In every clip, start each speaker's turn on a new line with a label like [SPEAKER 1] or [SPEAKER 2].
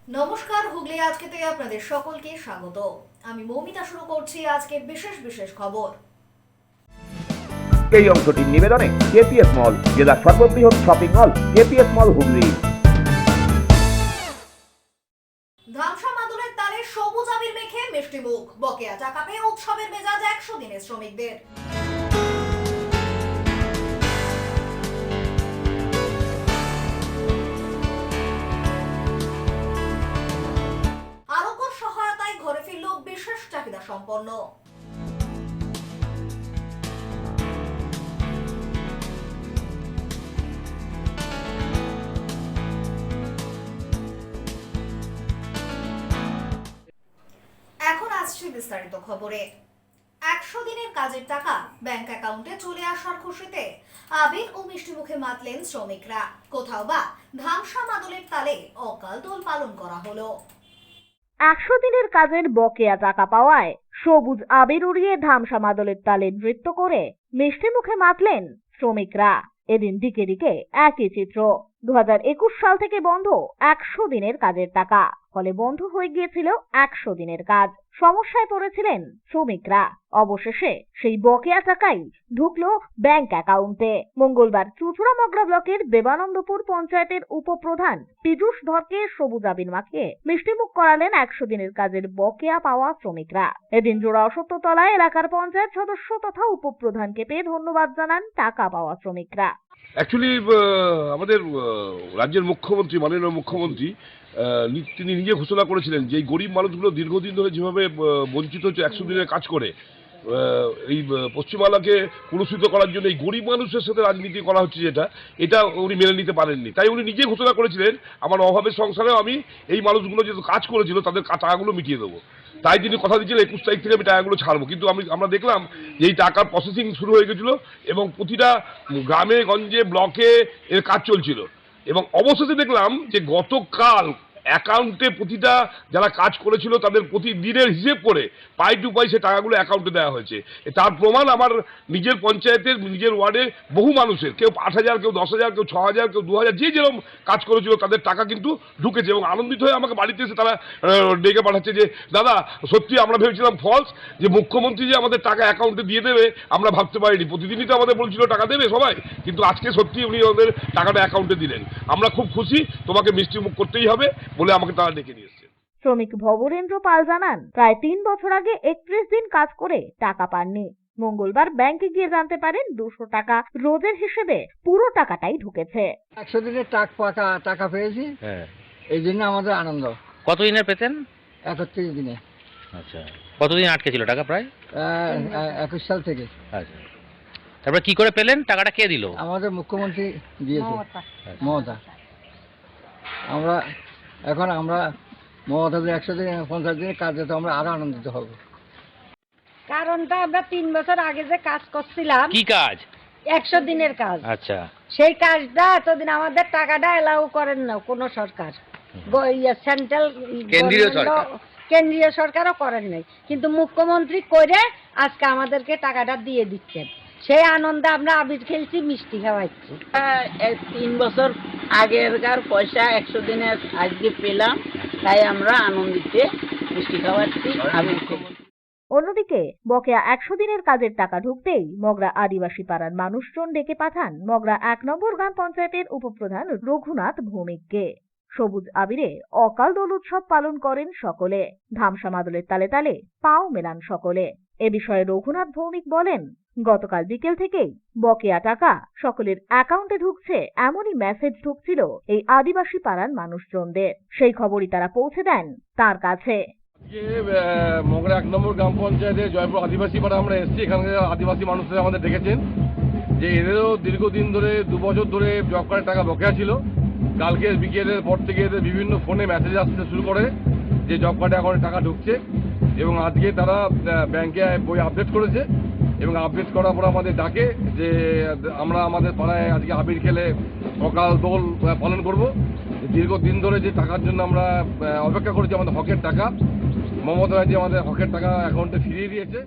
[SPEAKER 1] নমস্কার, হুগলি আজকে থেকে আপনাদের সকলকে স্বাগত। আমি মৌমিতা শুরু করছি আজকের বিশেষ বিশেষ খবর।
[SPEAKER 2] এই অংশটির নিবেদনে কেপিএস মল, জেলার সর্ববৃহৎ শপিং মল কেপিএস মল হুগলি।
[SPEAKER 1] ধামসা মাদুরের তালে সবুজ আবির মেখে মিষ্টি মুখ, বকেয়া টাকা পেয়ে উৎসবের মেজাজ 100 দিনের শ্রমিকদের। আরোগ্যর সহায়তায় ঘরে ফিরল বিশেষ চাহিদা সম্পন্ন। এখন আসছে বিস্তারিত খবরে। 100 দিনের কাজের টাকা ব্যাংক অ্যাকাউন্টে চলে আসার খুশিতে আবির ও মিষ্টি মুখে মাতলেন শ্রমিকরা। কোথাও বা ধামসা মাদলের তালে অকাল দোল পালন করা হলো।
[SPEAKER 3] 100 দিনের কাজের বকেয়া টাকা পাওয়ায় সবুজ আবির উড়িয়ে ধামসা মাদলের তালে নৃত্য করে মিষ্টি মুখে মাতলেন শ্রমিকরা। এদিন দিকে দিকে একই চিত্র। 2021 সাল থেকে বন্ধ 100 দিনের কাজের টাকা, ফলে বন্ধ হয়ে গিয়েছিল 100 দিনের কাজ। সমস্যায় পড়েছিলেন শ্রমিকরা। অবশেষে সেই বকেয়া টাকাই ঢুকলো ব্যাংক অ্যাকাউন্টে। মঙ্গলবার চুঁচুড়া মগরা ব্লকের দেবানন্দপুর পঞ্চায়েতের উপপ্রধান পীযূষ ধরকে সবুজ আবির মাখিয়ে মিষ্টিমুখ করালেন 100 দিনের কাজের বকেয়া পাওয়া শ্রমিকরা। এদিন জোড়া অসত্যতলায় এলাকার পঞ্চায়েত সদস্য তথা উপপ্রধানকে পেয়ে ধন্যবাদ জানান টাকা পাওয়া শ্রমিকরা।
[SPEAKER 4] অ্যাকচুয়ালি আমাদের রাজ্যের মুখ্যমন্ত্রী, মাননীয় মুখ্যমন্ত্রী তিনি নিজে ঘোষণা করেছিলেন যে এই গরিব মানুষগুলো দীর্ঘদিন ধরে যেভাবে বঞ্চিত হচ্ছে 100 দিনের কাজ করে, এই পশ্চিমবাংলাকে পুরস্কৃত করার জন্য এই গরিব মানুষের সাথে রাজনীতি করা হচ্ছে, এটা উনি মেনে নিতে পারেননি। তাই উনি নিজে ঘোষণা করেছিলেন আমার অভাবের সংসারেও আমি এই মানুষগুলো যে কাজ করেছিল তাদের টাকাগুলো মিটিয়ে দেবো। তাই তিনি কথা দিয়েছিলেন 21 তারিখ থেকে আমি টাকাগুলো ছাড়বো। কিন্তু আমরা দেখলাম যে এই টাকার প্রসেসিং শুরু হয়ে গেছিলো এবং প্রতিটা গ্রামে গঞ্জে ব্লকে এর কাজ চলছিল এবং অবশেষে দেখলাম যে গতকাল অ্যাকাউন্টে প্রতিটা যারা কাজ করেছিল তাদের প্রতিদিনের হিসেব করে পাই টু পাই সে টাকাগুলো অ্যাকাউন্টে দেওয়া হয়েছে। তার প্রমাণ আমার নিজের পঞ্চায়েতের, নিজের ওয়ার্ডে বহু মানুষের, কেউ 8,000, কেউ 10,000, কেউ 6,000, কেউ 2,000, যে যেরকম কাজ করেছিল তাদের টাকা কিন্তু ঢুকেছে এবং আনন্দিত হয়ে আমাকে বাড়িতে এসে তারা ডেকে পাঠাচ্ছে যে দাদা সত্যি আমরা ভেবেছিলাম ফলস, যে মুখ্যমন্ত্রী যে আমাদের টাকা অ্যাকাউন্টে দিয়ে দেবে আমরা ভাবতে পারিনি। প্রতিদিনই তো আমাদের বলছিল টাকা দেবে সবাই, কিন্তু আজকে সত্যি উনি আমাদের টাকাটা অ্যাকাউন্টে দিলেন। আমরা খুব খুশি, তোমাকে মিষ্টি মুখ করতেই হবে বলে আমাকে তারা ডেকে নিয়ে এসছে।
[SPEAKER 3] শ্রমিক ভবরেন্দ্র পাল জানান প্রায় 3 বছর আগে 31 দিন কাজ করে টাকা পাননি। মঙ্গলবার ব্যাংকে গিয়ে জানতে পারেন 200 টাকা রোজের হিসেবে পুরো টাকাটাই ঢুকেছে।
[SPEAKER 5] 100 দিনের টাকা পেয়েছি, এই জন্য আমাদের আনন্দ।
[SPEAKER 6] কতদিনের পেতেন?
[SPEAKER 5] 31 দিনে।
[SPEAKER 6] আচ্ছা, কতদিন আটকে ছিল টাকা? প্রায়
[SPEAKER 5] 21 সাল থেকে।
[SPEAKER 6] আচ্ছা, তারপরে কি করে পেলেন? টাকাটা কে দিল?
[SPEAKER 5] আমাদের মুখ্যমন্ত্রী দিয়েছে, মমতা। এখন আমরা মমতাদের 100 দিন 50 দিনের কাজে তো আমরা আরো আনন্দিত হব।
[SPEAKER 7] কারণটা আমরা 3 বছর আগে যে কাজ করছিলাম,
[SPEAKER 6] কি কাজ?
[SPEAKER 7] 100 দিনের কাজ।
[SPEAKER 6] আচ্ছা,
[SPEAKER 7] সেই কাজটা এতদিন আমাদের টাকাটা এলাও করেন না কোনো সরকার, সেন্ট্রাল কেন্দ্রীয় সরকারও করেন নাই, কিন্তু মুখ্যমন্ত্রী করে আজকে আমাদেরকে টাকাটা দিয়ে দিচ্ছেন। সেই আনন্দে আমরা আবির খেলছি, মিষ্টি খাওয়াচ্ছি।
[SPEAKER 8] 3 বছর আগেরকার পয়সা 100 দিনের আজকে পেলাম, তাই আমরা আনন্দিত মিষ্টি খাওয়াচ্ছি।
[SPEAKER 3] অন্যদিকে বকেয়া 100 দিনের কাজের টাকা ঢুকতেই মগরা আদিবাসী পাড়ার মানুষজন ডেকে পাঠান মগরা 1 নম্বর গ্রাম পঞ্চায়েতের উপপ্রধান রঘুনাথ ভৌমিককে। সবুজ আবিরে অকাল দোল উৎসব পালন করেন সকলে। ধামসা মাদলের তালে তালে পাও মেলান সকলে। এ বিষয়ে রঘুনাথ ভৌমিক বলেন, গতকাল বিকেল থেকেই বকেয়া টাকা সকলের অ্যাকাউন্টে ঢুকছে এমনই মেসেজ ঢুকছিল এই আদিবাসী পাড়ার মানুষজনদের। সেই খবরই তারা পৌঁছে দেন তার কাছে।
[SPEAKER 4] মগরা 1 নম্বর গ্রাম পঞ্চায়েতের জয়পুর আদিবাসী পাড়া আমরা এসেছি। এখানকার আদিবাসী মানুষরা আমাদের ডেকেছেন যে এদেরও দীর্ঘদিন ধরে 2 বছর ধরে জব কার্ডের টাকা বকেয়া ছিল। কালকে বিকেলের পর থেকে এদের বিভিন্ন ফোনে মেসেজ আসতে শুরু করে যে জব কার্ডে এখন টাকা ঢুকছে এবং আজকে তারা ব্যাংকে বই আপডেট করেছে এবং আপডেট করার পর আমাদের ডাকে যে আমরা আমাদের পাড়ায় আজকে আবির খেলে অকাল দোল পালন করব। দীর্ঘদিন ধরে যে টাকার জন্য আমরা অপেক্ষা করেছি, আমাদের হকের টাকা, মমতা ব্যানার্জি আমাদের হকের টাকা অ্যাকাউন্টে ফিরিয়ে দিয়েছে।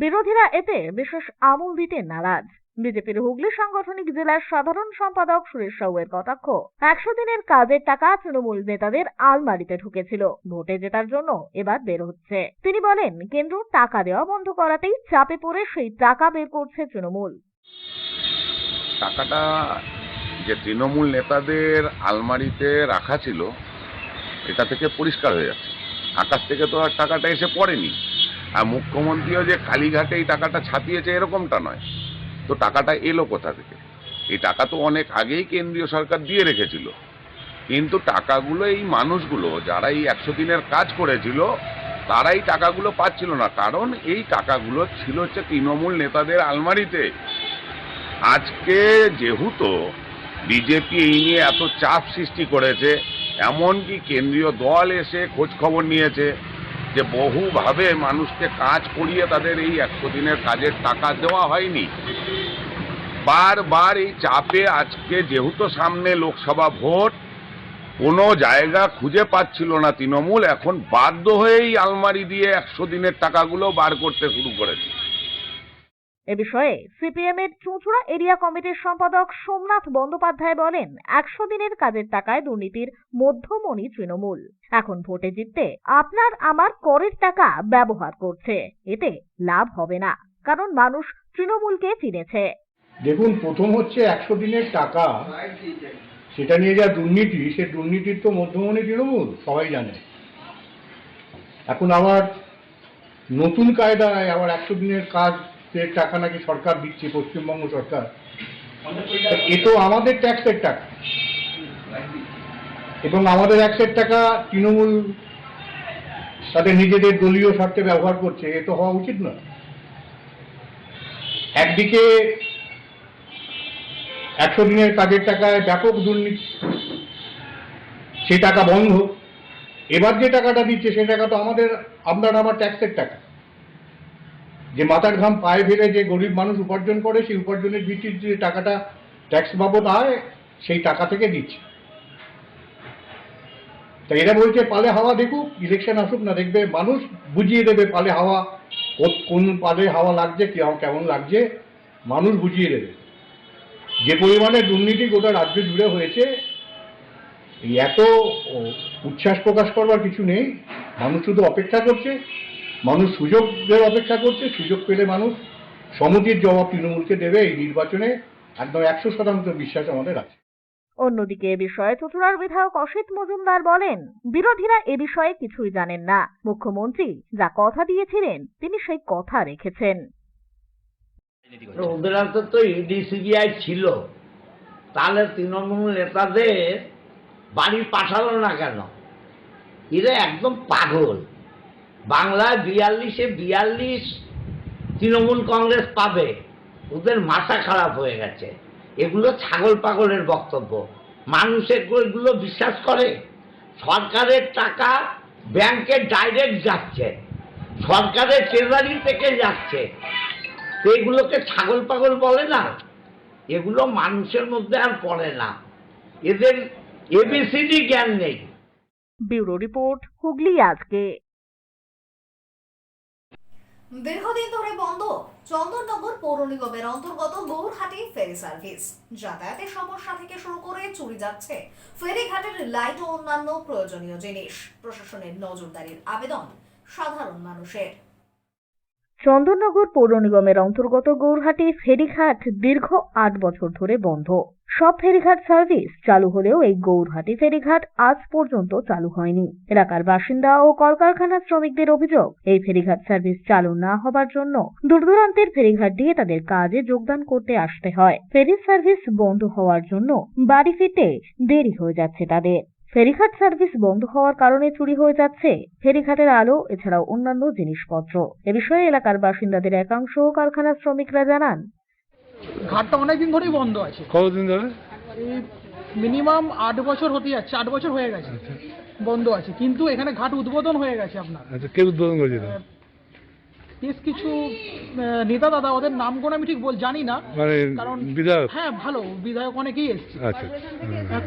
[SPEAKER 3] বিরোধীরা এতে বিশেষ আমল দিতে নারাজ। বিজেপির হুগলি সাংগঠনিক জেলার সাধারণ সম্পাদক সুরেশ সাউয়ের কটাক্ষ, 100 দিনের কাজের টাকা তৃণমূল নেতাদের আলমারিতে ঢুকেছিল, ভোটে জেতার জন্য এবার বের হচ্ছে। তিনি বলেন, কেন্দ্র টাকা দেওয়া বন্ধ করাতেই চাপে পড়ে সেই টাকা বের করছে তৃণমূল।
[SPEAKER 9] টাকাটা যে তৃণমূল নেতাদের আলমারিতে রাখা ছিল এটা থেকে পরিষ্কার হয়ে যাচ্ছে। আকাশ থেকে তো আর টাকাটা এসে পড়েনি, আর মুখ্যমন্ত্রীও যে কালীঘাটে এই টাকাটা ছাপিয়েছে এরকমটা নয়। তো টাকাটা এলো কোথা থেকে? এই টাকা তো অনেক আগেই কেন্দ্রীয় সরকার দিয়ে রেখেছিল, কিন্তু টাকাগুলো এই মানুষগুলো যারা এই 100 দিনের কাজ করেছিল তারা এই টাকাগুলো পাচ্ছিল না, কারণ এই টাকাগুলো ছিল হচ্ছে তৃণমূল নেতাদের আলমারিতে। আজকে যেহেতু বিজেপি এই নিয়ে এত চাপ সৃষ্টি করেছে, এমনকি কেন্দ্রীয় দল এসে খোঁজ খবর নিয়েছে যে বহুভাবে মানুষকে কাজ করিয়ে তাদের এই 100 দিনের কাজের টাকা দেওয়া হয়নি। বারবার এই চাপে আজকে যেহেতু সামনে লোকসভা ভোট, কোনো জায়গা খুঁজে পাচ্ছিল না তৃণমূল, এখন বাধ্য হয়েই আলমারি দিয়ে 100 দিনের টাকাগুলো বার করতে শুরু করেছে।
[SPEAKER 3] এ বিষয়ে সিপিএম এর চুঁচুড়া এরিয়া কমিটির সম্পাদক সোমনাথ বন্দ্যোপাধ্যায় বলেন, 100 দিনের কাজের টাকায় দুর্নীতির মধ্যমণি তৃণমূল। এখন ভোটে জিততে আপনার আমার করের টাকা ব্যবহার করছে, এতে লাভ হবে না, কারণ মানুষ তৃণমূলকে চিনেছে।
[SPEAKER 10] দেখুন, প্রথম হচ্ছে 100 দিনের টাকা, সেটা নিয়ে যা দুর্নীতি, সে দুর্নীতির তো মধ্যমণি তৃণমূল, সবাই জানে। এখন আবার নতুন কায়দায় আবার 100 দিনের কাজের টাকা নাকি সরকার দিচ্ছে, পশ্চিমবঙ্গ সরকার। এ তো আমাদের ট্যাক্সের টাকা, এবং আমাদের ট্যাক্সের টাকা তৃণমূল তাদের নিজেদের দলীয় স্বার্থে ব্যবহার করছে, এ তো হওয়া উচিত নয়। একদিকে 100 দিনের কাজের টাকায় ব্যাপক দুর্নীতি, সে টাকা বন্ধ। এবার যে টাকাটা দিচ্ছে সে টাকা তো আপনার আমার ট্যাক্সের টাকা, যে মাথার ঘাম পায়ে ফেলে যে গরিব মানুষ উপার্জন করে, সেই উপার্জনের ভিত্তিতে যে টাকাটা ট্যাক্স বাবদ আয়, সেই টাকা থেকে দিচ্ছে। তা এরা বলছে পালে হাওয়া দেখুক, ইলেকশন আসুক না, দেখবে মানুষ বুঝিয়ে দেবে পালে হাওয়া, কোন পালে হাওয়া লাগছে, কেমন লাগছে, মানুষ বুঝিয়ে দেবে। যে পরিমাণে দুর্নীতি গোটা রাজ্য জুড়ে হয়েছে, এই এত উচ্ছ্বাস প্রকাশ করবার কিছু নেই। মানুষ শুধু অপেক্ষা করছে, মানুষ সুযোগের অপেক্ষা করছে। সুযোগ পেলে মানুষ সমুচিত জবাব তৃণমূলকে দেবে এই নির্বাচনে, একদম 100% বিশ্বাস আমাদের আছে।
[SPEAKER 3] অন্যদিকে এ বিষয়ে চুঁচুড়ার বিধায়ক অসিত মজুমদার বলেন, বিরোধীরা এ বিষয়ে কিছুই জানেন না। মুখ্যমন্ত্রী যা কথা দিয়েছিলেন তিনি সেই কথা রেখেছেন।
[SPEAKER 8] ওদের হাতে তো ইডি সিবিআই ছিল, তাহলে তৃণমূল নেতাদের বাড়ি পাঠালো না কেন? এরা একদম পাগল। বাংলায় 42 তৃণমূল কংগ্রেস পাবে, ওদের মাথা খারাপ হয়ে গেছে। এগুলো ছাগল পাগলের বক্তব্য, মানুষ এগুলো বিশ্বাস করে? সরকারের টাকা ব্যাংকে ডাইরেক্ট যাচ্ছে, সরকারের ট্রেজারি থেকে যাচ্ছে, এগুলোকে ছাগল পাগল বলে না? এগুলো মানুষের মধ্যে আর পড়ে না, এদের এবিসিডি জ্ঞান নেই।
[SPEAKER 3] ব্যুরো রিপোর্ট, হুগলি আজকে।
[SPEAKER 1] দীর্ঘদিন ধরে বন্ধ চন্দননগর পৌর নিগমের অন্তর্গত গৌরহাটি ফেরি সার্ভিস। যাতায়াতের সমস্যা থেকে শুরু করে চুরি যাচ্ছে ফেরিঘাটের লাইট ও অন্যান্য প্রয়োজনীয় জিনিস। প্রশাসনের নজরদারির আবেদন সাধারণ মানুষের।
[SPEAKER 3] চন্দননগর পৌর নিগমের অন্তর্গত গৌরহাটি ফেরিঘাট দীর্ঘ 8 বছর ধরে বন্ধ। সব ফেরিঘাট সার্ভিস চালু হলেও এই গৌরহাটি ফেরিঘাট আজ পর্যন্ত চালু হয়নি। এলাকার বাসিন্দা ও কলকারখানার শ্রমিকদের অভিযোগ, এই ফেরিঘাট সার্ভিস চালু না হবার জন্য দূরদূরান্তের ফেরিঘাট দিয়ে তাদের কাজে যোগদান করতে আসতে হয়। ফেরি সার্ভিস বন্ধ হওয়ার জন্য বাড়ি ফিরতে দেরি হয়ে যাচ্ছে তাদের। ফেরিঘাট সার্ভিস বন্ধ হওয়ার কারণে চুরি হয়ে যাচ্ছে ফেরিঘাটের আলো এছাড়াও অন্যান্য জিনিসপত্র। এ বিষয়ে এলাকার বাসিন্দাদের একাংশ ও কারখানার শ্রমিকরা জানান,
[SPEAKER 11] ঘাটটা অনেকদিন ধরেই বন্ধ আছে।
[SPEAKER 12] কতদিন ধরে?
[SPEAKER 11] এই মিনিমাম 8 বছর হতে যাচ্ছে, 8 বছর হয়ে গেছে বন্ধ আছে। কিন্তু এখানে ঘাট উদ্বোধন হয়ে গেছে আপনার।
[SPEAKER 12] আচ্ছা, কে উদ্বোধন করেছিল?
[SPEAKER 11] বেশ কিছু নেতা দাদা, ওদের নামগুলো আমি ঠিক জানি না,
[SPEAKER 10] মানে
[SPEAKER 11] কারণ
[SPEAKER 10] বিধায়ক।
[SPEAKER 11] হ্যাঁ ভালো বিধায়ক অনেকেই এসছে,
[SPEAKER 10] আচ্ছা।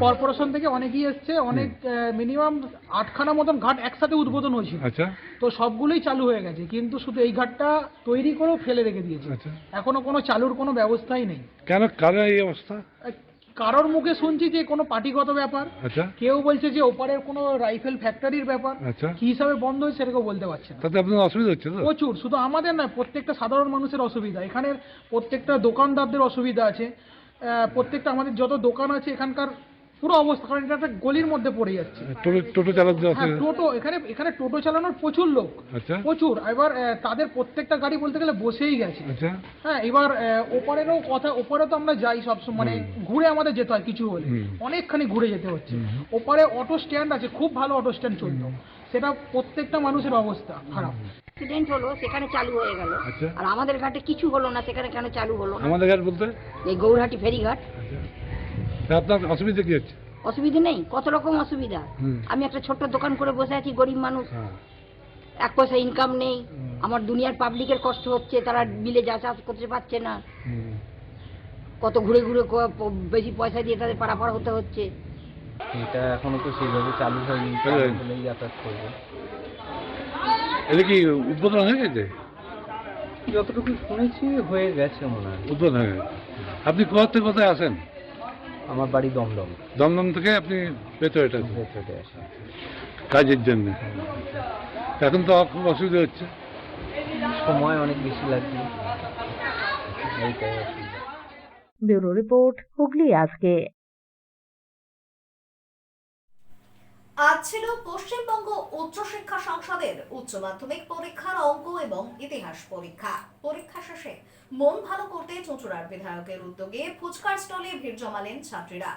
[SPEAKER 11] কর্পোরেশন থেকে অনেকেই এসছে, অনেক মিনিমাম 8খানা মতন ঘাট একসাথে উদ্বোধন হয়েছিল।
[SPEAKER 10] আচ্ছা।
[SPEAKER 11] তো সবগুলোই চালু হয়ে গেছে, কিন্তু শুধু এই ঘাটটা তৈরি করেও ফেলে রেখে দিয়েছে।
[SPEAKER 10] আচ্ছা।
[SPEAKER 11] এখনো কোনো চালুর কোনো ব্যবস্থাই নেই।
[SPEAKER 10] কেন কারণ এই অবস্থা?
[SPEAKER 11] কারোর মুখে শুনছি যে কোনো পার্টিগত ব্যাপার,
[SPEAKER 10] আচ্ছা।
[SPEAKER 11] কেউ বলছে যে ওপারের কোনো রাইফেল ফ্যাক্টরির ব্যাপার,
[SPEAKER 10] আচ্ছা।
[SPEAKER 11] কি হিসাবে বন্ধ হয়েছে সেটাকেও বলতে পারছে না।
[SPEAKER 10] তাতে আপনার অসুবিধা হচ্ছে তো?
[SPEAKER 11] প্রচুর, শুধু আমাদের নয়, প্রত্যেকটা সাধারণ মানুষের অসুবিধা, এখানের প্রত্যেকটা দোকানদারদের অসুবিধা আছে, প্রত্যেকটা আমাদের যত দোকান আছে এখানকার পুরো অবস্থা, কারণ এটা একটা গলির মধ্যে পড়ে যাচ্ছে।
[SPEAKER 10] টোটো চালাতে
[SPEAKER 11] হ্যাঁ টোটো, এখানে টোটো চালানোর প্রচুর লোক,
[SPEAKER 10] আচ্ছা।
[SPEAKER 11] প্রচুর। এবার তাদের প্রত্যেকটা গাড়ি বলতে গেলে বসেই গেছে।
[SPEAKER 10] আচ্ছা।
[SPEAKER 11] হ্যাঁ, এবার ওপারেরও কথা, ওপারে তো আমরা যাই সব মানে ঘুরে আমাদের যেতে হয় কিছু হলে, অনেকখানি ঘুরে যেতে হচ্ছে। ওপারে অটো স্ট্যান্ড আছে, খুব ভালো অটো স্ট্যান্ড চলতো, সেটা প্রত্যেকটা মানুষের অবস্থা খারাপ।
[SPEAKER 7] অ্যাক্সিডেন্ট হলো সেখানে চালু হয়ে গেল,
[SPEAKER 10] আচ্ছা।
[SPEAKER 7] আর আমাদের ঘাটে কিছু হলো না, সেখানে কেন চালু হলো না?
[SPEAKER 10] আমাদের ঘাট বলতে
[SPEAKER 7] এই গৌরহাটি ফেরিঘাট।
[SPEAKER 10] তা আপনার অসুবিধা কি হচ্ছে?
[SPEAKER 7] অসুবিধা নেই, কত রকম অসুবিধা। আমি একটা ছোট্ট দোকান করে বসে আছি, গরিব মানুষ, এক পয়সা ইনকাম নেই। আমার দুনিয়ার পাবলিকের কষ্ট হচ্ছে, তারা বিলে যাতায়াত করতে পারছে না, কত ঘুরে ঘুরে বেশি পয়সা দিয়ে তাদের পারাপার হতে হচ্ছে।
[SPEAKER 5] এটা এখনো তো সেইভাবে চালু হয়নি, যাতায়াত করবে।
[SPEAKER 10] এটা কি উদ্বোধন হয়ে গেছে?
[SPEAKER 5] যতটুকু শুনেছি হয়ে গেছে মনে হয়।
[SPEAKER 10] উদ্বোধন হয়ে গেছে। আপনি কোথা থেকে কোথায় আসেন?
[SPEAKER 5] আমার বাড়ি দমদম।
[SPEAKER 10] দমদম থেকে আপনি ভেতরে
[SPEAKER 5] ভেতরে আসেন
[SPEAKER 10] কাজের জন্য। এখন তো খুব অসুবিধা হচ্ছে।
[SPEAKER 5] সময় অনেক বেশি লাগবে, এইটাই অসুবিধা।
[SPEAKER 3] ব্যুরো রিপোর্ট, হুগলি আজকে।
[SPEAKER 1] আজ ছিল পশ্চিমবঙ্গ উচ্চশিক্ষা সংসদের উচ্চ মাধ্যমিক পরীক্ষার অঙ্ক এবং ইতিহাস পরীক্ষা। পরীক্ষা শেষে মন ভালো করতে চুঁচুড়ার বিধায়কের উদ্যোগে ফুচকার স্টলে ভিড় জমালেন ছাত্রীরা,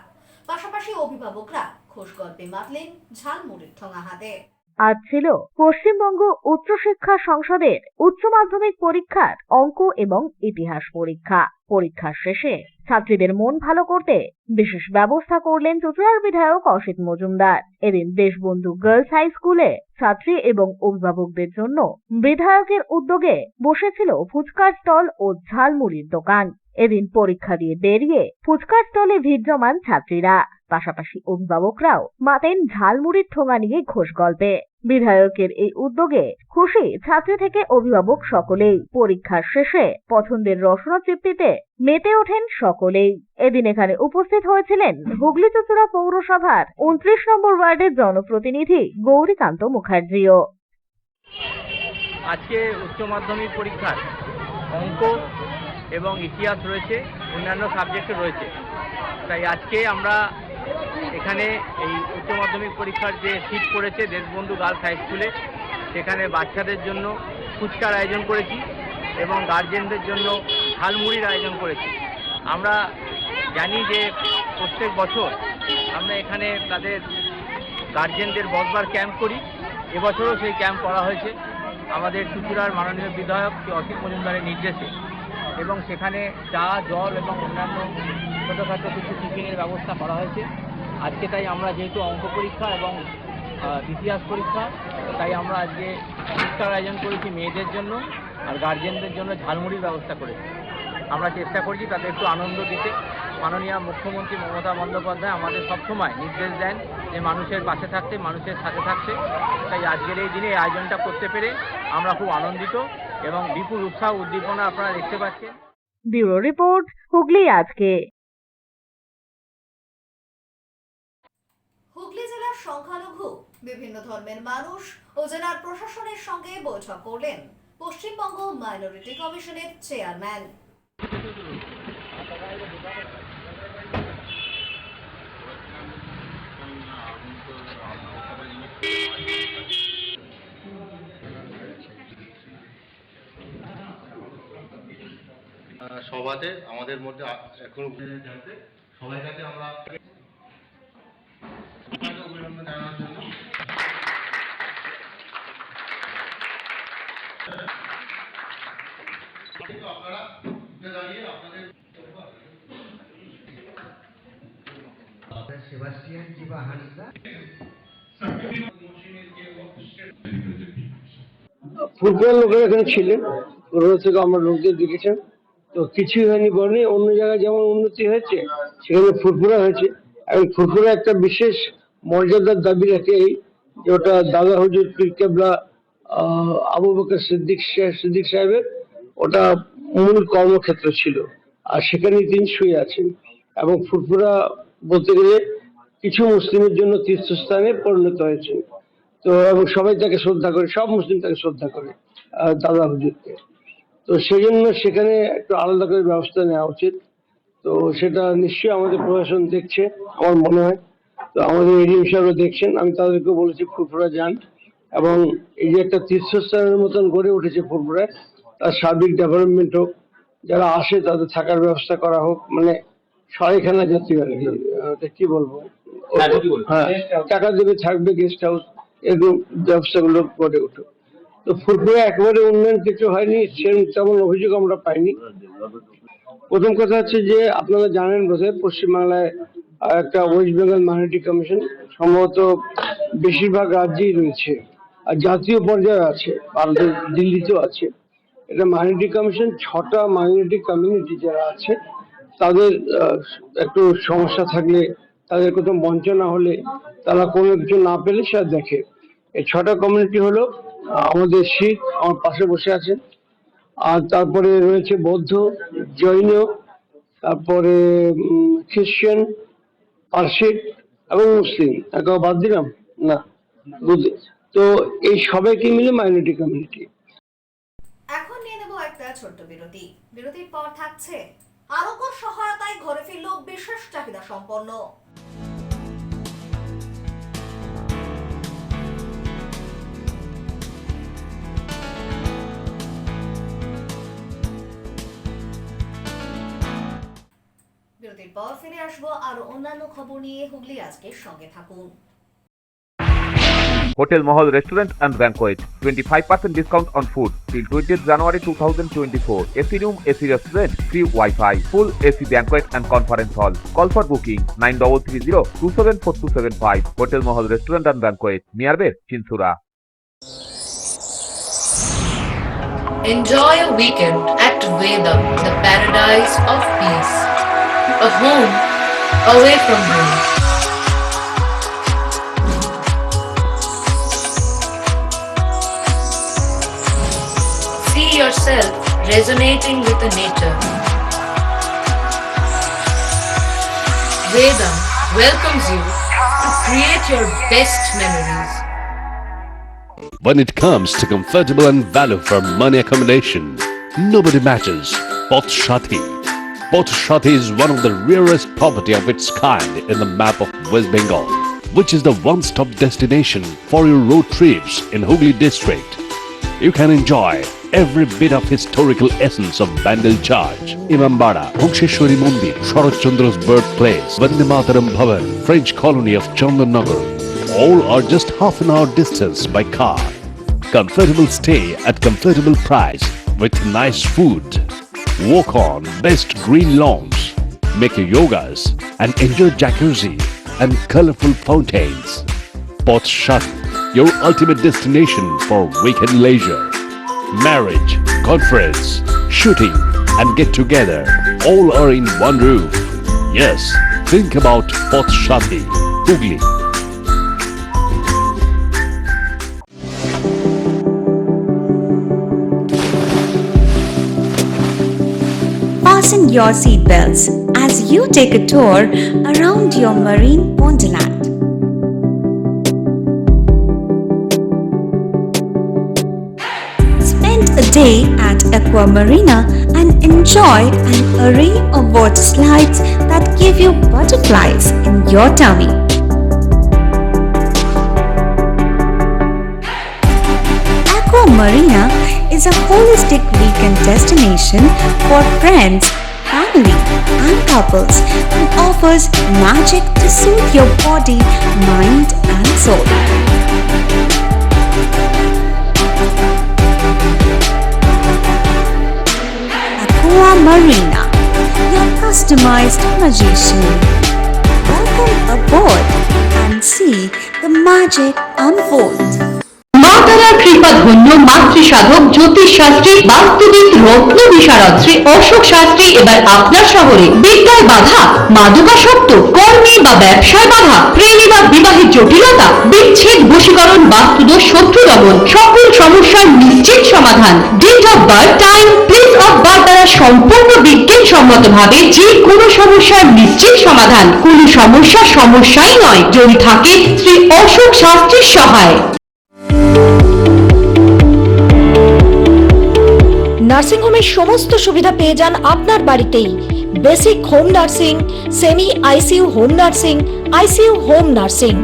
[SPEAKER 1] পাশাপাশি অভিভাবকরা খোশগল্পে মাতলেন ঝালমুড়ির ঠোঙা হাতে।
[SPEAKER 3] আজ ছিল পশ্চিমবঙ্গ উচ্চশিক্ষা সংসদের উচ্চ মাধ্যমিক পরীক্ষার অঙ্ক এবং ইতিহাস পরীক্ষা। পরীক্ষার শেষে ছাত্রীদের মন ভালো করতে বিশেষ ব্যবস্থা করলেন চুঁচুড়ার বিধায়ক অসিত মজুমদার। এদিন দেশবন্ধু গার্লস হাই স্কুলে ছাত্রী এবং অভিভাবকদের জন্য বিধায়কের উদ্যোগে বসেছিল ফুচকার স্টল ও ঝালমুড়ির দোকান। এদিন পরীক্ষা দিয়ে বেরিয়ে ফুচকার স্টলে ভিড় জমান ছাত্রীরা, পাশাপাশি অভিভাবকরাও মাতেন ঝালমুড়ির ঠোঙা নিয়ে ঘোষ গল্পে। বিধায়কের এই উদ্যোগে খুশি ছাত্রী থেকে অভিভাবক সকলেই। পরীক্ষার শেষে পছন্দের রসনা তৃপ্তিতে মেতে ওঠেন সকলেই। এদিন এখানে উপস্থিত হয়েছিলেন হুগলি চুঁচুড়া পৌরসভার 29 নম্বর ওয়ার্ডের জনপ্রতিনিধি গৌরীকান্ত মুখার্জিও।
[SPEAKER 5] আজকে উচ্চ মাধ্যমিক পরীক্ষার অঙ্ক এবং ইতিহাস রয়েছে, অন্যান্য সাবজেক্ট রয়েছে, তাই আজকে আমরা এখানে এই উচ্চ মাধ্যমিক পরীক্ষার যে সিট পড়েছে দেশবন্ধু গার্লস হাই স্কুলে, সেখানে বাচ্চাদের জন্য ফুচকার আয়োজন করেছি এবং গার্জেনদের জন্য ঝালমুড়ির আয়োজন করেছি। আমরা জানি যে প্রত্যেক বছর আমরা এখানে তাদের গার্জেনদের বসবার ক্যাম্প করি, এবছরও সেই ক্যাম্প করা হয়েছে আমাদের চুঁচুড়ার মাননীয় বিধায়ক শ্রী অসিত মজুমদারের নির্দেশে, এবং সেখানে চা, জল এবং অন্যান্য ছোটোখাটো কিছু টিফিনের ব্যবস্থা করা হয়েছে। আজকে তাই আমরা যেহেতু অঙ্ক পরীক্ষা এবং ইতিহাস পরীক্ষা, তাই আমরা আজকে ফুচকার আয়োজন করেছি মেয়েদের জন্য, আর গার্জেনদের জন্য ঝালমুড়ির ব্যবস্থা করেছি। আমরা চেষ্টা করছি তাদের একটু আনন্দ দিতে। মাননীয় মুখ্যমন্ত্রী মমতা বন্দ্যোপাধ্যায় আমাদের সবসময় নির্দেশ দেন যে মানুষের পাশে থাকতে, মানুষের সাথে থাকতে, তাই আজকের এই দিনে এই আয়োজনটা করতে পেরে আমরা খুব আনন্দিত এবং বিপুল উৎসাহ উদ্দীপনা আপনারা দেখতে পাচ্ছেন।
[SPEAKER 3] ব্যুরো রিপোর্ট, হুগলি আজকে।
[SPEAKER 1] হুগলি জেলার সংখ্যালঘু বিভিন্ন ধর্মের মানুষ ও জেলার প্রশাসনের সঙ্গে বৈঠক করলেন পশ্চিমবঙ্গ মাইনরিটি কমিশনের চেয়ারম্যান।
[SPEAKER 12] সভাতে আমাদের মধ্যে এখন সবাই কাছে আমরা অভিনন্দন জানানোর জন্য আপনারা দাঁড়িয়ে আপনাদের সেবাস্টিয়ান জিবা হাসদা
[SPEAKER 13] ফুরফুরার লোকেরা এখানে ছিলেন, ফুরফুরা থেকে আমার লোকদের দেখেছেন, তো কিছুই হয়নি, বরং অন্য জায়গায় যেমন উন্নতি হয়েছে সেখানে ফুরফুরা হয়েছে। এবং ফুরফুরা একটা বিশেষ মর্যাদার দাবি রাখে এই যে ওটা দাদা হুজুর পীর কেবলা আবু বকর সিদ্দিক সাহেবের ওটা মূল কর্মক্ষেত্র ছিল, আর সেখানেই তিনি শুয়ে আছেন। এবং ফুরফুরা বলতে গেলে কিছু মুসলিমের জন্য তীর্থস্থানে পরিণত হয়েছে। তো এবং সবাই তাকে শ্রদ্ধা করে, সব মুসলিম তাকে শ্রদ্ধা করে দাদা হুজুরকে। তো সেই জন্য সেখানে একটু আলাদা করে ব্যবস্থা নেওয়া উচিত। তো সেটা নিশ্চয়ই আমাদের প্রশাসন দেখছে আমার মনে হয়, তো আমাদের এডিএম সাহেবরা দেখছেন। আমি তাদেরকে বলেছি ফুরফুরা যান, এবং এই যে একটা তীর্থস্থানের মতন গড়ে উঠেছে ফুরফুরায়, তার সার্বিক ডেভেলপমেন্ট হোক, যারা আসে তাদের থাকার ব্যবস্থা করা হোক, মানে সরাইখানা জাতীয় আর কি, ওটা কি বলবো, হ্যাঁ টাকা দেবে, থাকবে গেস্ট হাউস, এরকম ব্যবস্থাগুলো গড়ে উঠুক। তো ফুরফুরা একেবারে উন্নয়ন কিছু হয়নি, সেরকম তেমন অভিযোগ আমরা পাইনি। প্রথম কথা হচ্ছে যে আপনারা জানেন বোধহয় পশ্চিমবাংলায় একটা ওয়েস্ট বেঙ্গল মাইনরিটি কমিশন সম্ভবত বেশিরভাগ রাজ্যেই রয়েছে, আর জাতীয় পর্যায়ে আছে, ভারতের দিল্লিতেও আছে। এটা মাইনরিটি কমিশন, 6টা মাইনরিটি কমিউনিটি যারা আছে তাদের একটু সমস্যা থাকলে, তাদের কোথাও বঞ্চনা হলে, তারা কোনো কিছু না পেলে সেটা দেখে। এই 6টা কমিউনিটি হলো আমাদের শিখ, আমার পাশে বসে আছেন, আর তারপরে রয়েছে বৌদ্ধ, জৈন, তারপরে খ্রিস্টান, পার্সি এবং মুসলিম। একেও বাদ দিলাম না, তো এই সবাইকে মিলে মাইনরিটি কমিউনিটি।
[SPEAKER 1] এখন নিয়ে নেব একটা ছোট্ট বিরতি। বিরতির পর থাকছে আরোগ্য সহায়তায় ঘরে ফিরল বিশেষ চাহিদা সম্পন্ন। বিরতির পর ফিরে আসবো আরো অন্যান্য খবর নিয়ে। হুগলি আজকের সঙ্গে থাকুন।
[SPEAKER 2] Hotel Mahal Restaurant and Banquet, 25% discount on food till 20th January 2024. AC room, AC restaurant, free Wi-Fi, full AC banquet and conference hall. Call for booking 9330-274275. Hotel Mahal Restaurant and Banquet, Miarbet, Chinsura.
[SPEAKER 14] Enjoy a weekend at Vedam, the paradise of peace. A home away from home. See yourself resonating with the nature. Vedam welcomes you to create your best memories.
[SPEAKER 15] When it comes to comfortable and value for money accommodation, nobody matches Poth Shati. Poth Shati is one of the rarest property of its kind in the map of West Bengal, which is the one-stop destination for your road trips in Hooghly district. You can enjoy every bit of historical essence of Bandel Church, Imambara, Hongsheshwari Mandir, Sharat Chandra's birthplace, Vande Mataram Bhavan, French colony of Chandannagar. All are just half an hour distance by car. Comfortable stay at comfortable price with nice food. Walk on best green lawns, make your yogas and enjoy jacuzzi and colorful fountains. Poth Shati, your ultimate destination for weekend leisure. Marriage, conference, shooting and get together all are in one roof. Yes, think about Poth Shati, Hooghly.
[SPEAKER 16] Fasten your seatbelts as you take a tour around your marine wonderland. Spend a day at Aqua Marina and enjoy an array of water slides that give you butterflies in your tummy. Aqua Marina is a holistic weekend destination for friends, family and couples and offers magic to soothe your body, mind and soul. Aqua Marina, your customized magician. Welcome aboard and see the magic unfold.
[SPEAKER 17] মা
[SPEAKER 14] তারার কৃপা ধন্য মাতৃসাধক জ্যোতিষ শাস্ত্রী বাস্তুবিদ রত্ন বিশারদ শ্রী অশোক শাস্ত্রী এবার আপনার শহরে। বিদ্যায় বাধা, মাদকাসক্ত, কর্মে বা ব্যবসায় বাধা, প্রেমে বা বিবাহের জটিলতা, বিচ্ছেদ, বশীকরণ, বাস্তুদোষ, শত্রু দমন, সকল সমস্যার নিশ্চিত সমাধান। Date of birth, time, place of birth দ্বারা সম্পূর্ণ বিজ্ঞানসম্মত ভাবে যে কোনো সমস্যার নিশ্চিত সমাধান। কোনো সমস্যাই নয় যদি থাকে শ্রী অশোক শাস্ত্রীর সহায়।
[SPEAKER 17] নার্সিংহোমের সমস্ত সুবিধা পেয়ে যান আপনার বাড়িতেই। Basic home nursing, semi ICU home nursing, ICU home nursing,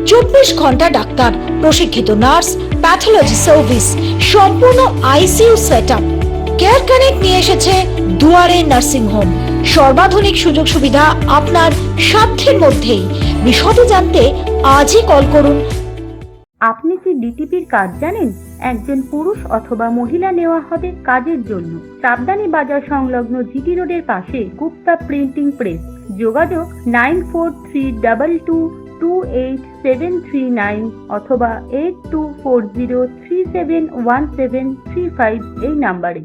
[SPEAKER 17] 24 ঘন্টা ডাক্তার, প্রশিক্ষিত নার্স, প্যাথোলজি সার্ভিস, সম্পূর্ণ আইসিইউ সেটআপ। কেয়ার কানেক্ট নিয়ে এসেছে দুয়ারে নার্সিং হোম। সর্বাধুনিক সুযোগ সুবিধা আপনার সাধ্যের মধ্যেই। বিশদে জানতে আজই কল করুন।
[SPEAKER 3] আপনি কি ডিটিপির কাজ জানেন? একজন পুরুষ অথবা মহিলা নেওয়া হবে কাজের জন্য। সাবধানী বাজার সংলগ্ন জিটি রোডের পাশে গুপ্তা প্রিন্টিং প্রেস। যোগাযোগ 9432228739 অথবা 8240371735 এই নাম্বারে।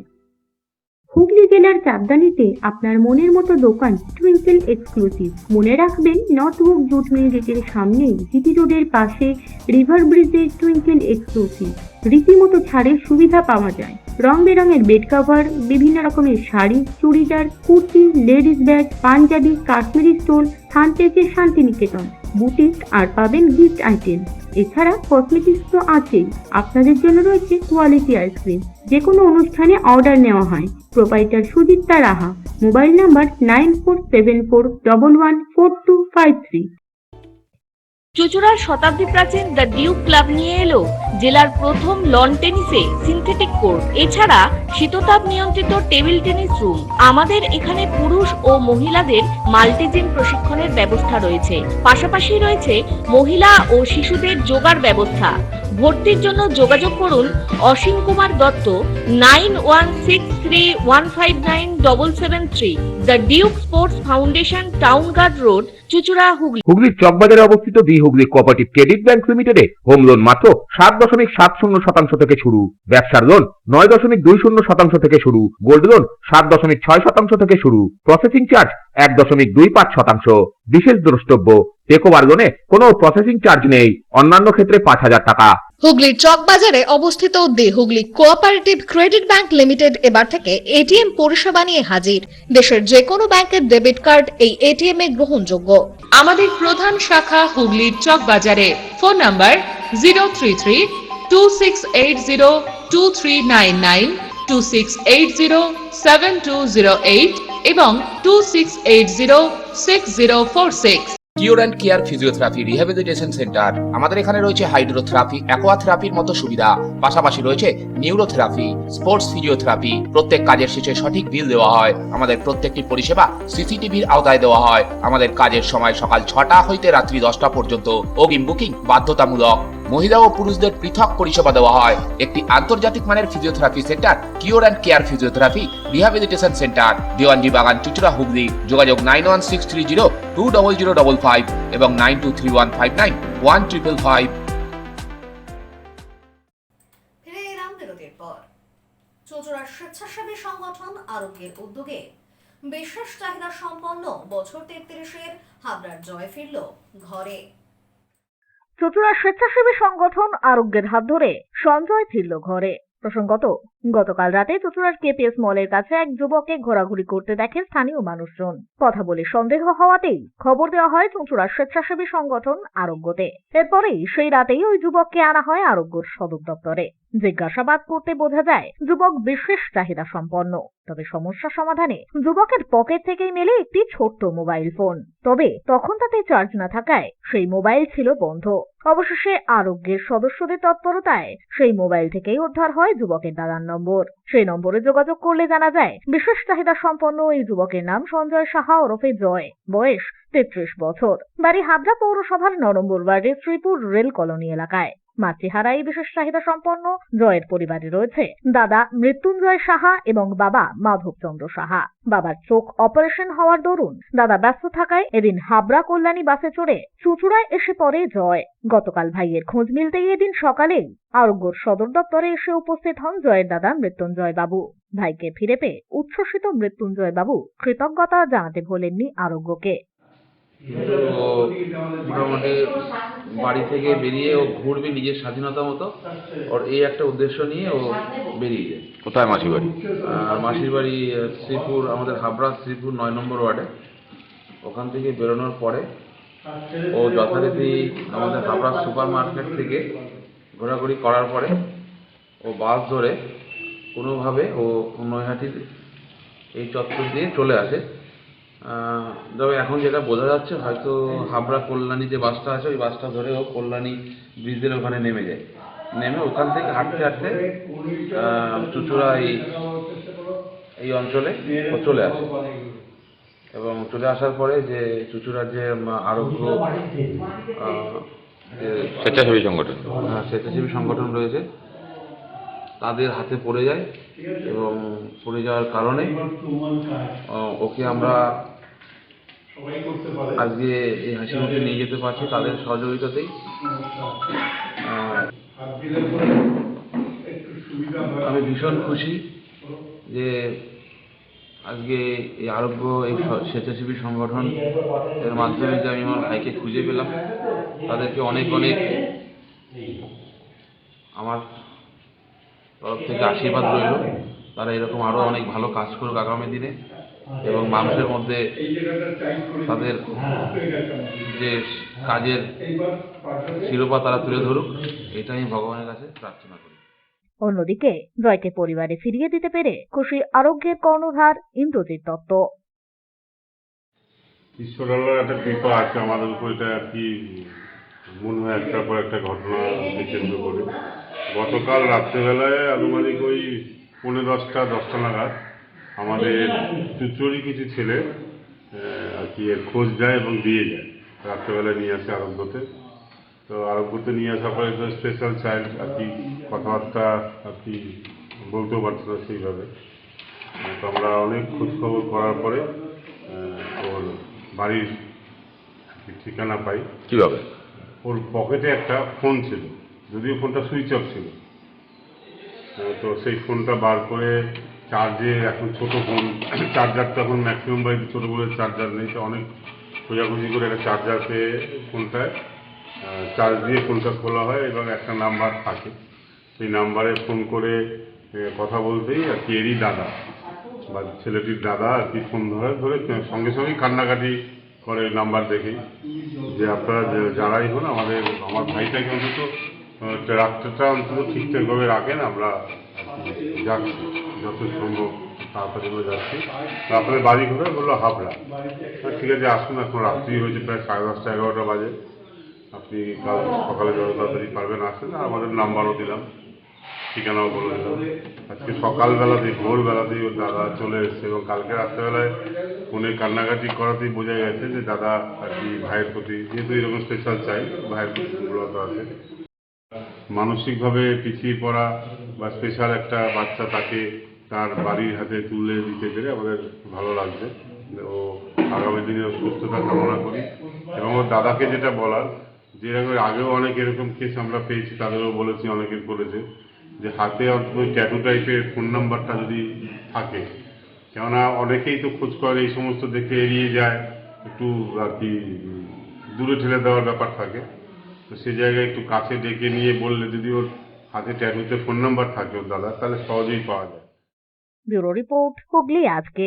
[SPEAKER 3] হুগলি জেলার চাঁদদানিতে আপনার মনের মতো দোকান টুইঙ্কেল এক্সক্লুসিভ। মনে রাখবেন, নর্থবুক জুট মিল গেটের সামনেই জিটি রোডের পাশে রিভার ব্রিজে টুইঙ্কেল এক্সক্লুসিভ। রীতিমতো ছাড়ের সুবিধা পাওয়া যায়। রং বেরঙের বেড কভার, বিভিন্ন রকমের sari, churidar, kurti, ladies bag, Punjabi, Kashmiri stole, থানটেকের শান্তিনিকেতন, বুটিক, আর পাবেন গিফট আইটেম। এছাড়া কসমেটিক্স তো আছেই। আপনাদের জন্য রয়েছে কোয়ালিটি আইসক্রিম। যে কোনো অনুষ্ঠানে অর্ডার নেওয়া হয়। Proprietor Sujita Raha. Mobile number 9474114253। চুঁচুড়ার শতাব্দী প্রাচীন দ্য ডিউক ক্লাব নিয়ে এলো জেলার প্রথম লন টেনিসে সিনথেটিক কোর্ট, এছাড়া শীততাপ নিয়ন্ত্রিত টেবিল টেনিস রুম। আমাদের এখানে পুরুষ ও মহিলাদের মাল্টিজিম প্রশিক্ষণের ব্যবস্থা রয়েছে। পাশাপাশি রয়েছে মহিলা ও শিশুদের যোগার ব্যবস্থা। ভর্তির জন্য যোগাযোগ করুন Asim Kumar Dutta 9163159773। The duke sports foundation, town guard road, চুঁচুড়া, হুগলি।
[SPEAKER 2] হুগলির চকবাজারে অবস্থিত the Hooghly cooperative credit bank লিমিটেডে হোম লোন মাত্র 7.70% থেকে শুরু। ব্যবসার লোন 9.20% থেকে শুরু। গোল্ড লোন 7.6% থেকে শুরু। Processing charge 1.25%। বিশেষ দ্রষ্টব্য, টেকওভার লোনে কোনো প্রসেসিং চার্জ নেই। অন্যান্য ক্ষেত্রে 5,000 টাকা।
[SPEAKER 17] হুগলির চকবাজারে অবস্থিত the Hooghly cooperative credit bank limited এবার থেকে এটিএম পরিষেবা নিয়ে হাজির। দেশের যে কোনো ব্যাংকের ডেবিট কার্ড এই এটিএম এ গ্রহণযোগ্য।
[SPEAKER 14] আমাদের প্রধান শাখা হুগলির চকবাজারে। ফোন নাম্বার 033-2680-2399, 2680-7208 এবং 2680-6046।
[SPEAKER 18] Cure and care physiotherapy rehabilitation centre. আমাদের এখানে রয়েছে হাইড্রোথেরাপি, অ্যাকোয়াথেরাপির মতো সুবিধা। পাশাপাশি রয়েছে নিউরোথেরাপি, স্পোর্টস ফিজিওথেরাপি। প্রত্যেক কাজের শেষে সঠিক বিল দেওয়া হয়। আমাদের প্রত্যেকটি পরিষেবা সিসিটিভির আওতায় দেওয়া হয়। আমাদের কাজের সময় সকাল 6টা হইতে রাত্রি 10টা পর্যন্ত। অগ্রিম বুকিং বাধ্যতামূলক। মহিলা ও পুরুষদের পৃথক পরিষেবা দেওয়া হয়। একটি আন্তর্জাতিক মানের physiotherapy centre cure and care physiotherapy rehabilitation centre, Dewanji বাগান, চুঁচুড়া, হুগলি। যোগাযোগ 9163020055 এবং 9231591555।
[SPEAKER 1] ফিরে এলাম বিরতির পর। চুঁচুড়ার স্বেচ্ছাসেবী সংগঠন আরোগ্যের উদ্যোগে বিশেষ চাহিদা সম্পন্ন বছর 33-এর হাবড়ার জয় ফিরল ঘরে।
[SPEAKER 3] চুঁচুড়ার স্বেচ্ছাসেবী সংগঠন আরোগ্যের হাত ধরে সঞ্জয় ফিরল ঘরে। প্রসঙ্গত, গতকাল রাতে চুঁচুড়ার কেপিএস মলের কাছে এক যুবককে ঘোরাঘুরি করতে দেখে স্থানীয় মানুষজন। কথা বলে সন্দেহ হওয়াতেই খবর দেওয়া হয় চুঁচুড়ার স্বেচ্ছাসেবী সংগঠন আরোগ্যতে। এরপরেই সেই রাতেই ওই যুবককে আনা হয় আরোগ্যর সদর দপ্তরে। জিজ্ঞাসাবাদ করতে বোঝা যায় যুবক বিশেষ চাহিদা সম্পন্ন। তবে সমস্যা সমাধানে যুবকের পকেট থেকেই মেলে একটি ছোট্ট মোবাইল ফোন। তবে তখন তাতে চার্জ না থাকায় সেই মোবাইল ছিল বন্ধ। অবশেষে আরোগ্যের সদস্যদের তৎপরতায় সেই মোবাইল থেকেই উদ্ধার হয় যুবকের দাদার নম্বর। সেই নম্বরে যোগাযোগ করলে জানা যায় বিশেষ চাহিদা সম্পন্ন এই যুবকের নাম সঞ্জয় সাহা ওরফে জয়, বয়স 33 বছর, বাড়ি হাবড়া পৌরসভার 9 নম্বর ওয়ার্ডের শ্রীপুর রেল কলোনি এলাকায়। মাতৃহারা এই বিশেষ চাহিদা সম্পন্ন জয়ের পরিবারে রয়েছে দাদা মৃত্যুঞ্জয় সাহা এবং বাবা মাধবচন্দ্র সাহা। বাবার চোখ অপারেশন হওয়ার দরুন দাদা ব্যস্ত থাকায় এদিন হাবড়া কল্যাণী বাসে চড়ে চুঁচুড়ায় এসে পড়ে জয়। গতকাল ভাইয়ের খোঁজ মিলতেই এদিন সকালেই আরোগ্যর সদর দপ্তরে এসে উপস্থিত হন জয়ের দাদা মৃত্যুঞ্জয় বাবু। ভাইকে ফিরে পেয়ে উচ্ছ্বসিত মৃত্যুঞ্জয় বাবু কৃতজ্ঞতা জানাতে ভোলেননি আরোগ্যকে।
[SPEAKER 19] মোটামুটি বাড়ি থেকে বেরিয়ে ও ঘুরবে নিজের স্বাধীনতা মতো, ওর এই একটা উদ্দেশ্য নিয়ে ও বেরিয়ে যায়।
[SPEAKER 2] কোথায় মাসির বাড়ি?
[SPEAKER 19] মাসির বাড়ি শ্রীপুর, আমাদের হাবড়া শ্রীপুর 9 নম্বর ওয়ার্ডে। ওখান থেকে বেরোনোর পরে ও যথারীতি আমাদের হাবড়া সুপার মার্কেট থেকে ঘোরাঘুরি করার পরে ও বাস ধরে কোনোভাবে ও নৈহাটির এই চত্বর দিয়ে চলে আসে। তবে এখন যেটা বোঝা যাচ্ছে হয়তো হাবড়া কল্যাণী যে বাসটা আছে ওই বাসটা ধরে ও কল্যাণী ব্রিজের ওখানে নেমে যায়। নেমে ওখান থেকে হাঁটতে হাঁটতে চুঁচুড়া এই অঞ্চলে ও চলে আসে এবং চলে আসার পরে যে চুঁচুড়ার যে আরোগ্য
[SPEAKER 2] স্বেচ্ছাসেবী সংগঠন,
[SPEAKER 19] স্বেচ্ছাসেবী সংগঠন রয়েছে তাদের হাতে পড়ে যায় এবং পড়ে যাওয়ার কারণে ওকে আমরা আজকে এই হাসি মুখে নিয়ে যেতে পারছি তাদের সহযোগিতাতেই। আমি ভীষণ খুশি যে আজকে এই আরোগ্য এই স্বেচ্ছাসেবী সংগঠন এর মাধ্যমে যে আমি আমার ভাইকে খুঁজে পেলাম, তাদেরকে অনেক অনেক আমার তরফ থেকে আশীর্বাদ রইল। তারা এরকম আরও অনেক ভালো কাজ করুক আগামী দিনে এবং মানুষের মধ্যে তাদের যে কাজের শিরোপা তারা তুলে ধরুক, এটাই আমি ভগবানের কাছে প্রার্থনা করি।
[SPEAKER 3] অন্যদিকে জয়কে পরিবারে ফিরিয়ে দিতে পেরে খুশি আরোগ্যের কর্ণধার ইন্দ্রজিৎ দত্ত।
[SPEAKER 20] ঈশ্বর আল্লাহর একটা কৃপা আছে আমাদের উপর, এটা আর কি মনে হয় একটার পর একটা ঘটনাকে কেন্দ্র করে। গতকাল রাত্রেবেলায় আনুমানিক ওই 10:45 নাগাদ আমাদের চুচুড়ি কিছু ছেলে আর কি এর খোঁজ দেয় এবং দিয়ে যায়। রাত্রেবেলায় নিয়ে আসে আরোগ্যতে। তো আরোগ্যতে নিয়ে আসার পরে তো স্পেশাল চাইল্ড আর কি কথাবার্তা আর কি বলতেও পারছে না সেইভাবে। তো আমরা অনেক খোঁজখবর করার পরে ওর বাড়ির ঠিকানা পাই।
[SPEAKER 2] কিভাবে?
[SPEAKER 20] ওর পকেটে একটা ফোন ছিল, যদিও ফোনটা সুইচ অফ ছিল। তো সেই ফোনটা বার করে চার্জে, এখন ছোটো ফোন, চার্জার তো এখন ম্যাক্সিমাম বাড়িতে ছোটো বলে চার্জার নেই, তো অনেক খোঁজাখুঁজি করে একটা চার্জার পেয়ে ফোনটায় চার্জ দিয়ে ফোনটা খোলা হয় এবং একটা নাম্বার থাকে। সেই নাম্বারে ফোন করে কথা বলতেই আর কি এরই দাদা বা ছেলেটির দাদা আর কি ফোন ধরে সঙ্গে সঙ্গেই কান্নাকাটি করে নাম্বার দেখেই, যে আপনারা যারাই হন আমার ভাইটাকে অন্তত রাত্রেটা অন্তত ঠিকঠাকভাবে রাখেন, আমরা যাচ্ছি যত সম্ভব তাড়াতাড়ি করে যাচ্ছি। তো আপনাদের বাড়ি ঘরে বললো হাবড়া। ঠিক আছে আসুন, এখন রাত্রি হয়েছে প্রায় 10:30 11টা বাজে, আপনি কাল সকালে যত তাড়াতাড়ি পারবেন আসেন। আর আমাদের নাম্বারও দিলাম, ঠিকানাও বলে দিলাম। আজকে সকালবেলাতেই ভোরবেলাতেই ওর দাদা চলে এসছে এবং কালকে রাত্রেবেলায় ফোনে কান্নাকাটি করাতেই বোঝা গেছে যে দাদা আর কি ভাইয়ের প্রতি, যেহেতু এরকম স্পেশাল চাই, ভাইয়ের প্রতি মূলত আছে। মানসিকভাবে পিছিয়ে পড়া বা স্পেশাল একটা বাচ্চা, তাকে তার বাড়ির হাতে তুলে দিতে পেরে আমাদের ভালো লাগছে। ও আগামী দিনে সুস্থতা কামনা করি এবং ওর দাদাকে যেটা বলার, যে আগেও অনেক এরকম কেস আমরা পেয়েছি, তাদেরও বলেছি, অনেকের বলেছে যে হাতে অন্তত ট্যাটু টাইপের ফোন নাম্বারটা যদি থাকে, কেননা অনেকেই তো খোঁজ করে এই সমস্ত দেখে এড়িয়ে যায়, একটু আর কি দূরে ঠেলে দেওয়ার ব্যাপার থাকে। তো সেই জায়গায় একটু কাছে ডেকে নিয়ে বললে যদি ওর হাতে ট্যাটুতে ফোন নাম্বার থাকে ওর দাদা, তাহলে সহজেই পাওয়া যায়।
[SPEAKER 3] ব্যুরো রিপোর্ট, হুগলি আজকে।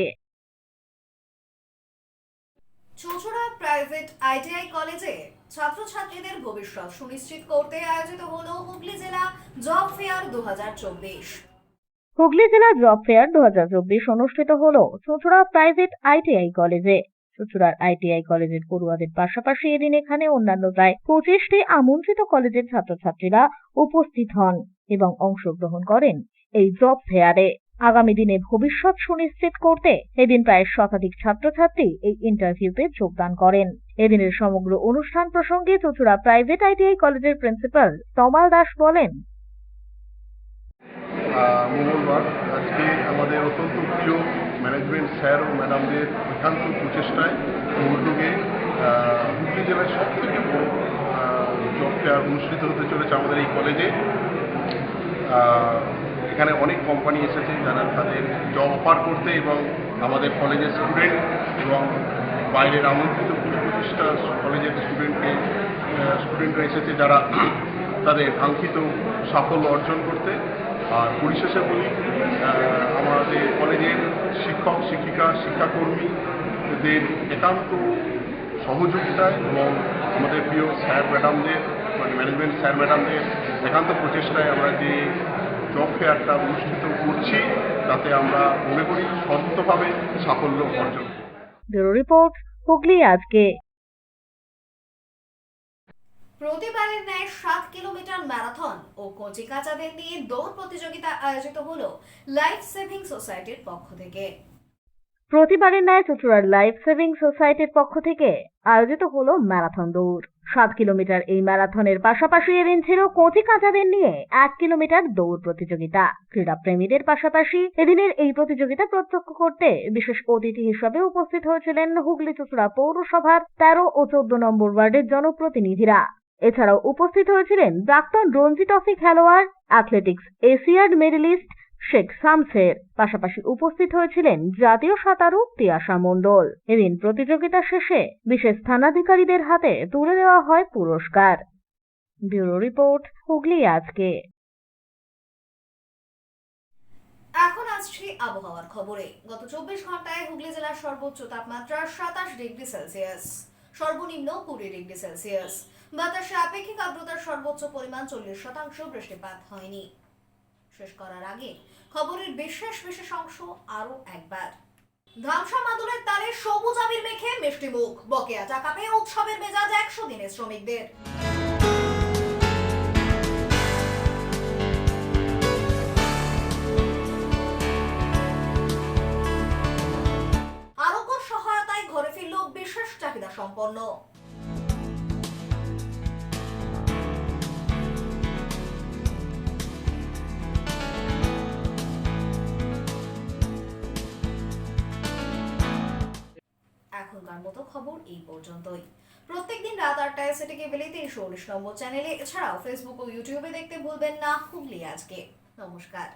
[SPEAKER 1] চুঁচুড়া প্রাইভেট আইটিআই কলেজে ছাত্রছাত্রীদের ভবিষ্যৎ সুনিশ্চিত করতে আয়োজিত হলো হুগলি জেলা জব ফেয়ার 2024।
[SPEAKER 3] হুগলি জেলা জব ফেয়ার 2024 অনুষ্ঠিত হলো চুঁচুড়া প্রাইভেট আইটিআই কলেজে। চুঁচুড়ার আইটিআই কলেজের পড়ুয়াদের পাশাপাশি এদিন এখানে অন্যান্য প্রায় 25টি আমন্ত্রিত কলেজের ছাত্রছাত্রীরা উপস্থিত হন এবং অংশগ্রহণ করেন এই জব ফেয়ারে। আগামী দিনে ভবিষ্যৎ সুনিশ্চিত করতে এদিন প্রায় শতাধিক ছাত্রছাত্রী এই ইন্টারভিউতে যোগদান করেন। এদিনের সমগ্র অনুষ্ঠান প্রসঙ্গে চুঁচুড়া প্রাইভেট আইটিআই কলেজের প্রিন্সিপাল তমাল দাস বলেন,
[SPEAKER 21] মঙ্গলবার আজকে আমাদের অত্যন্ত প্রিয় ম্যানেজমেন্ট স্যার ও ম্যাডামদের একান্ত প্রচেষ্টায় উদ্যোগে হুগলি জেলার সবথেকে বড় জব ফেয়ার অনুষ্ঠিত হতে চলেছে আমাদের এই কলেজে। এখানে অনেক কোম্পানি এসেছে যারা তাদের জব অফার করতে এবং আমাদের কলেজের স্টুডেন্ট এবং বাইরের আমন্ত্রিত 25টা কলেজের স্টুডেন্টরা এসেছে যারা তাদের কাঙ্ক্ষিত সাফল্য অর্জন করতে। আর পরিশেষে বলি, আমাদের কলেজের শিক্ষক শিক্ষিকা শিক্ষাকর্মীদের একান্ত সহযোগিতায় এবং আমাদের প্রিয় স্যার ম্যাডামদের মানে ম্যানেজমেন্ট স্যার ম্যাডামদের একান্ত প্রচেষ্টায় আমরা যে জব ফেয়ারটা অনুষ্ঠিত করছি তাতে আমরা মনে করি সত্যভাবে সাফল্য অর্জন।
[SPEAKER 3] ব্যুরো রিপোর্ট, হুগলি আজকে।
[SPEAKER 1] প্রতিবারের ন্যায় 7 কিলোমিটার ম্যারাথন ও কচিকাঁচাদের নিয়ে দৌড় প্রতিযোগিতা আয়োজিত হলো লাইফ সেভিং সোসাইটির পক্ষ থেকে।
[SPEAKER 3] প্রতিবারের ন্যায় চুঁচুড়ার লাইফ সেভিং সোসাইটির পক্ষ থেকে আয়োজিত হলো ম্যারাথন দৌড়। 7 কিলোমিটার এই ম্যারাথনের পাশাপাশি এদিন ছিল কচিকাঁচাদের নিয়ে 1 কিলোমিটার দৌড় প্রতিযোগিতা। ক্রীড়াপ্রেমীদের পাশাপাশি এদিনের এই প্রতিযোগিতা প্রত্যক্ষ করতে বিশেষ অতিথি হিসেবে উপস্থিত হয়েছিলেন হুগলি চুঁচুড়া পৌরসভার 13 ও 14 নম্বর ওয়ার্ডের জনপ্রতিনিধিরা। এছাড়াও উপস্থিত হয়েছিলেন প্রাক্তন রঞ্জি ট্রফি খেলোয়াড়, অ্যাথলেটিক্স এশিয়াড মেডেলিস্ট শেখ শামসের, পাশাপাশি উপস্থিত হয়েছিলেন জাতীয় সাঁতারু তিয়াশা মণ্ডল। এদিন প্রতিযোগিতা শেষে বিশেষ স্থানাধিকারীদের হাতে তুলে দেওয়া হয় পুরস্কার। ব্যুরো রিপোর্ট, হুগলি আজকে।
[SPEAKER 1] এখন আসছি আবহাওয়ার খবরে। গত 24 ঘন্টায় হুগলি জেলার সর্বোচ্চ তাপমাত্রা 27 ডিগ্রি সেলসিয়াস, সর্বনিম্ন 20 ডিগ্রি সেলসিয়াস। বাতাসে আপেক্ষিক আর্দ্রতার সর্বোচ্চ পরিমাণ 40%। বৃষ্টিপাত হয়নি। শেষ করার আগে খবরের বিশেষ অংশ আরো একবার। ধামসা মাদুরের তালে সবুজ আবির মেখে মিষ্টি মুখ, বকেয়া টাকা পেয়ে উৎসবের মেজাজ 100 দিনের শ্রমিকদের। আরোগ্যর সহায়তায় ঘরে ফিরল বিশেষ চাহিদা সম্পন্ন। এখনকার মতো খবর এই পর্যন্তই। প্রত্যেকদিন রাত 8টায় সিটি কেবলে 319 নম্বর চ্যানেলে, এছাড়াও ফেসবুক ও ইউটিউবে দেখতে ভুলবেন না হুগলি আজকে। নমস্কার।